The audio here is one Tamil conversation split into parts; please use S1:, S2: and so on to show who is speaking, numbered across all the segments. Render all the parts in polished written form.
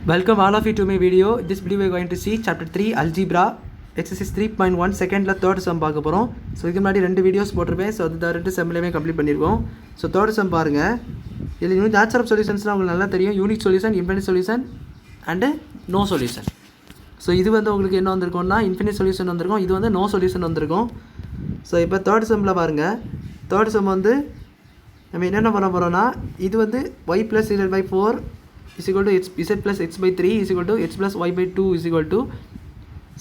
S1: Welcome all of you to my video. This video we are going to see chapter 3 algebra exercise 3.1 second la third sum பார்க்க போறோம். So இதுக்கு முன்னாடி ரெண்டு வீடியோஸ் போட்டுருப்பேன். So அது ரெண்டு சம்லயே கம்ப்ளீட் பண்ணிருக்கோம். So third sum பாருங்க. இதுல யூனிட் நேச்சர் ஆஃப் சொல்யூஷன்ஸ்லாம் உங்களுக்கு நல்லா தெரியும். Unique solution, infinite solution and no solution. So இது வந்து உங்களுக்கு என்ன வந்திருக்கும்னா இன்ஃபினிட் சொல்யூஷன் வந்திருக்கும். இது வந்து நோ சொல்யூஷன் வந்திருக்கும். So இப்போ third sumல பாருங்க. third sum வந்து நம்ம என்ன பண்ண போறோம்னா இது வந்து y plus z/4 is equal to z plus x by 3 is equal to x plus y by 2 is equal to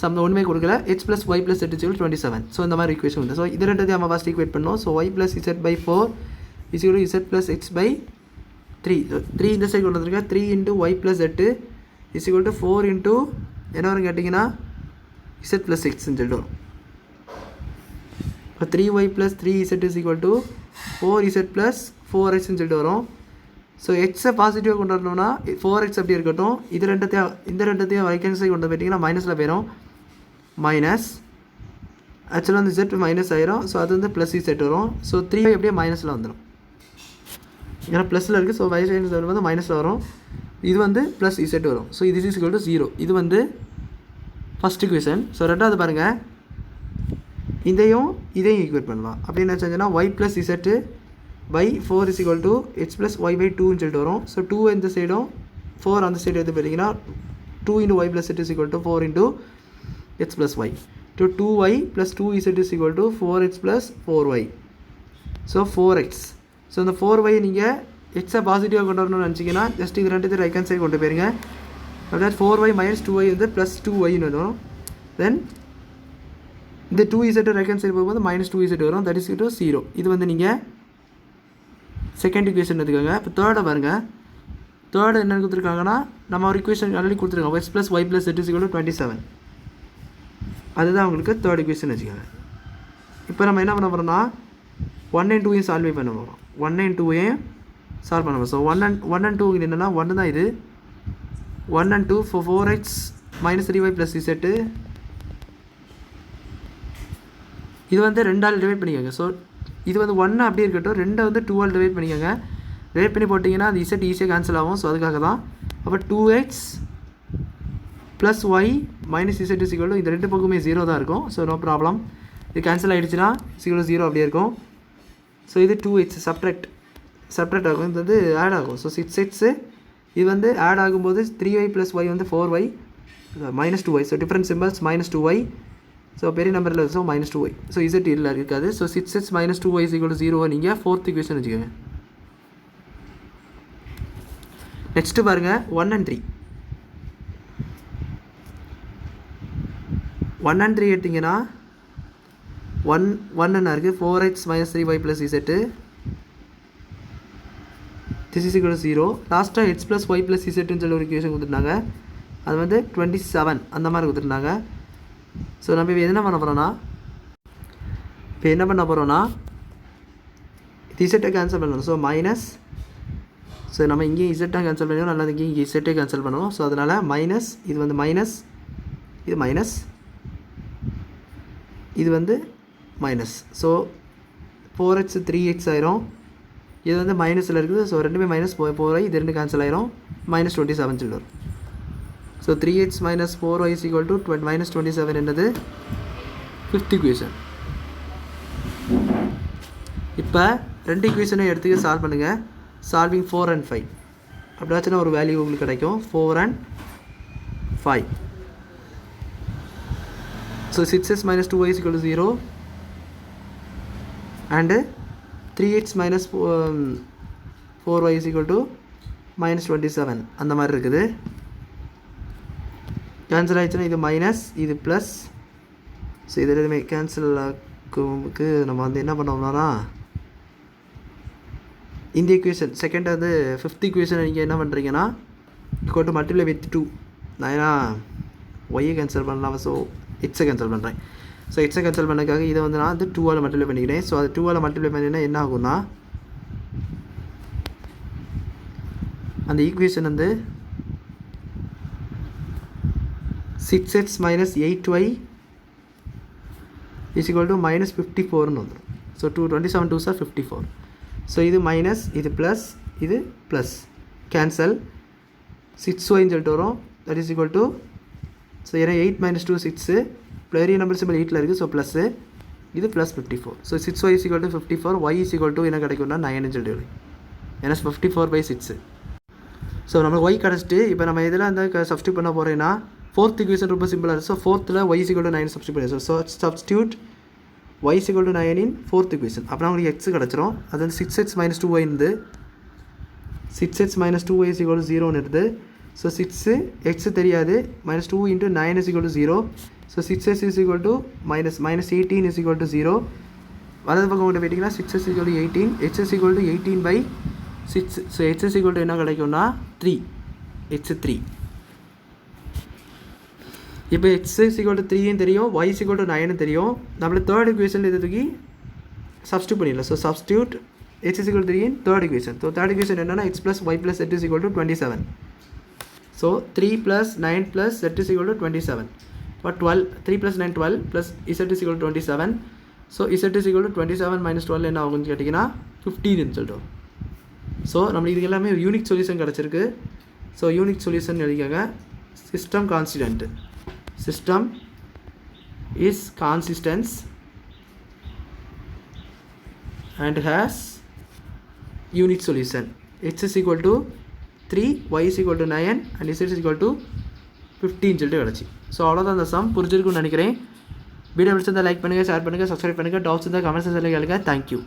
S1: some ஒன்றுமே கொடுக்கல x plus y plus z is equal to 27. So இந்த மாதிரி ஈக்குவேஷன் வந்து ஸோ இது ரெண்டு நம்ம ஃபஸ்ட் ஈக்குவேட் பண்ணோம். So y plus z by 4 is equal to z plus x by 3. 3 இந்த சைடு கொண்டு வந்துருக்கேன். 3 into y plus z is equal to 4 into என்ன வரும் கேட்டிங்கன்னா z plus x சொல்லிட்டு வரும். இப்போ 3y plus 3z is equal to 4z plus 4x சொல்லிட்டு வரும். ஸோ எக்ஸை பாசிட்டிவாக கொண்டு வரணும்னா 4x அப்படி இருக்கட்டும். இது ரெண்டத்தையும் ரைட் ஹேண்ட் சைடு கொண்டு போயிட்டிங்கன்னா மைனஸில் போயிடும். மைனஸ் ஆக்சுவலாக வந்து Z மைனஸ் ஆயிரும். ஸோ அது வந்து ப்ளஸ் Z வரும். ஸோ 3 அப்படியே மைனஸில் வந்துடும். ஏன்னா ப்ளஸில் இருக்குது. ஸோ ரைட் ஹேண்ட் சைடு வந்து மைனஸில் வரும். இது வந்து ப்ளஸ் Z வரும். ஸோ இது இஸ் ஈக்குவல் டு 0. இது வந்து ஃபஸ்ட் ஈக்குவேஷன். ஸோ ரெண்டாவது பாருங்கள், இதையும் ஈக்குவேட் பண்ணலாம். அப்படி என்ன செஞ்சோன்னா y plus Z by 4 is equal to x plus y by 2 சொல்லிட்டு வரும். ஸோ 2 இந்த சைடும் 4 அந்த சைடு எடுத்து போயிட்டீங்கன்னா 2 into y plus z is equal to 4 into x plus y. So 2y plus 2z is equal to 4x plus 4y. So 4x. So இந்த 4y நீங்கள் எக்ஸை பாசிட்டிவாக கொண்டு வரணும்னு நினச்சிங்கன்னா ஜஸ்ட் இது ரெண்டு ரைட் ஹேண்ட் சைடு கொண்டு போயிருங்க. அப்படின்னா 4y மைனஸ் 2y வந்து ப்ளஸ் 2yன்னு வரும். தென் இந்த 2z ரைட் ஹேண்ட் சைடு போகும்போது மைனஸ் 2z வரும். That is to 0. இது வந்து நீங்கள் செகண்ட் ஈக்குவேஷன் எடுத்துக்கோங்க. இப்போ தேர்டை பாருங்கள். தேர்டு என்ன கொடுத்துருக்காங்கன்னா நம்ம ஒரு ஈக்குவேஷன் ஆல்ரெடி கொடுத்துருக்கோம். x plus y plus z is equal to 27. அதுதான் உங்களுக்கு தேர்ட் ஈக்குவேஷன் வச்சுக்கோங்க. இப்போ நம்ம என்ன பண்ண போகிறோம்னா 1 and 2 சால்வ் பண்ண போகிறோம். 1 and 2 சால்வ் பண்ண போகிறோம். ஸோ 1 and 2 என்னென்னா 1 தான் இது. 1 and 2 for 4x minus 3y plus z. இது வந்து ரெண்டால் டிவைட் பண்ணிக்கோங்க. ஸோ இது வந்து 1 அப்படியே இருக்கட்டும். 2 வந்து 2 டிவைட் பண்ணிக்கோங்க. டிவைட் பண்ணி போட்டிங்கன்னா அது z ஈஸியாக கேன்சல் ஆகும். ஸோ அதுக்காக தான். அப்போ 2x plus y minus z is equal to இந்த ரெண்டு பக்கமே 0 தான் இருக்கும். So no problem. இது கேன்சல் ஆகிடுச்சுன்னா ஈக்குவல் 0 அப்படியே இருக்கும். ஸோ இது 2x சப்ட்ராக்ட் ஆகும். இது வந்து ஆட் ஆகும். ஸோ 6x இது வந்து ஆட் ஆகும்போது 3y ப்ளஸ் ஒய் வந்து 4y minus 2y. So different symbols minus 2y. So பெரிய நம்பரில் so minus 2y. So Z இல்லை இருக்காது. So 6x minus 2y is equal to 0 நீங்கள் ஃபோர்த் ஈக்குவேஷன் வச்சுக்கோங்க. நெக்ஸ்ட்டு பாருங்கள் 1 and 3. 1 and 3 எடுத்திங்கன்னா 1 என்ன இருக்குது 4x minus 3y plus z. This is equal to 0. லாஸ்ட்டாக x ப்ளஸ் y ப்ளஸ் zன்னு சொல்லி ஒரு ஈக்குவேஷன் கொடுத்துருந்தாங்க. அது வந்து 27 அந்த மாதிரி கொடுத்துருந்தாங்க. ஸோ நம்ம இப்போ என்ன பண்ண போகிறோன்னா இசட்டை கேன்சல் பண்ணணும். So minus. ஸோ நம்ம இங்கேயும் இசட்டை கேன்சல் பண்ணணும். நல்லா இங்கே இசட்டை கேன்சல் பண்ணணும். ஸோ அதனால் மைனஸ். இது வந்து மைனஸ். இது மைனஸ். இது வந்து மைனஸ். ஸோ 4x 3x ஆயிரும். இது வந்து மைனஸில் இருக்குது. ஸோ ரெண்டுமே மைனஸ் 4y. இது ரெண்டு கேன்சல் ஆயிரும். மைனஸ் 27 சொல்லி வரும். So 3x minus 4y is equal to minus 27 என்னது ஃபிஃப்த் ஈக்குவேஷன். இப்போ ரெண்டு ஈக்குவேஷனை எடுத்து சால்வ் பண்ணுங்கள். சால்விங் 4 and 5 அப்படியாச்சுன்னா ஒரு வேல்யூ உங்களுக்கு கிடைக்கும். 4 and 5. So 6x minus 2y is equal to 0 and 3x minus 4y is equal to minus 27 அந்த மாதிரி இருக்குது. கேன்சல் ஆகிடுச்சுன்னா இது மைனஸ், இது ப்ளஸ். ஸோ இது எதுவுமே கேன்சல் ஆகுக்கு நம்ம வந்து என்ன பண்ணோம்னா இந்த ஈக்குவேஷன் செகண்ட் வந்து ஃபிஃப்த் ஈக்குவேஷனை நீங்கள் என்ன பண்ணுறீங்கன்னா ஈக்குவல் டு மல்டிப்ளை வித் 2. நான் ஏன்னா ஒய்யை கேன்சல் பண்ணலாம். ஸோ எக்ஸை கேன்சல் பண்ணுறேன். ஸோ எக்ஸை கேன்சல் பண்ணதுக்காக இதை வந்து நான் வந்து 2ஆல் மல்டிப்ளை பண்ணிக்கிறேன். ஸோ அது 2ஆல் மல்டிப்ளை பண்ணினா என்ன ஆகும்னா அந்த ஈக்குவேஷன் வந்து 6x minus 8y is equal to minus 54ன்னு வந்துடும். So 27 2s are 54. ஸோ இது மைனஸ், இது ப்ளஸ், இது ப்ளஸ் கேன்சல். 6yன்னு சொல்லிட்டு வரும். That is equal to so ஏன்னா 8 - 2 6 பெரிய நம்பர் சிம்பிள் 8ல் இருக்குது. ஸோ ப்ளஸ்ஸு இது plus 54. So 6y is equal to 54, y is equal to என்ன கிடைக்கும்னா 9ன்னு சொல்லிட்டு ஏன்னா 54/6. ஸோ நம்ம y கிடச்சிட்டு இப்போ நம்ம இதில் அந்த சப்ஸ்டியூட் பண்ண போகிறேன்னா ஃபோர்த் ஈக்குவேஷன் ரொம்ப சிம்பிளாக இருக்குது. ஸோ ஃபோர்த்தில் y is equal to 9 substitute பண்ணி so substitute y is equal to 9 in fourth equation. அப்புறம் உங்களுக்கு x கிடச்சிரும். அது வந்து 6x - 2y இருந்து 6x - 2y is equal to 0ன்னு இருக்குது. ஸோ 6 x தெரியாது -2 × 9 is equal to 0. So 6x is equal to -18 is equal to 0. வலது பக்கம் கொண்டு போயிட்டிங்கன்னா 6x is equal to 18, h is equal to 18/6. So h is equal to என்ன கிடைக்கும்னா 3, h 3. இப்போ x இஸ் ஈக்குவல் டு 3ன்னு தெரியும், y இஸ் ஈக்குவல் டு 9ன்னு தெரியும். நம்மளுக்கு தேர்ட் ஈக்குவேஷன் இது தூக்கி சப்ஸ்டியூட் பண்ணிடலாம். So substitute h is equal to 3 in third equation. So third equation என்னன்னா x + y + z is equal to 27. So 3 + 9 + z is equal to 27. But 3 + 9 12 plus z is equal to 27. So z is equal to 27 - 12 என்ன ஆகும்னு கேட்டிங்கன்னா 15ன்னு சொல்லிட்டோம். ஸோ நம்மளுக்கு இது எல்லாமே யூனிக் சொல்யூஷன் கிடச்சிருக்கு. ஸோ யூனிக் சொல்யூஷன் எழுதிக்காங்க. System constant, system is consistent and has unique solution. H is equal to 3, y is equal to 9 and z is equal to 15 சொல்லிட்டு கிடச்சி. ஸோ அவ்வளோதான் அந்த சம் புரிஞ்சிருக்குன்னு நினைக்கிறேன். வீடியோ பிடிச்சிருந்தால் லைக் பண்ணுங்கள், ஷேர் பண்ணுங்கள், சப்ஸ்கிரைப் பண்ணுங்கள். டவுட்ஸ் இருந்தால் கமெண்ட் செக்ஷனில் கேளுங்க. தேங்க்யூ.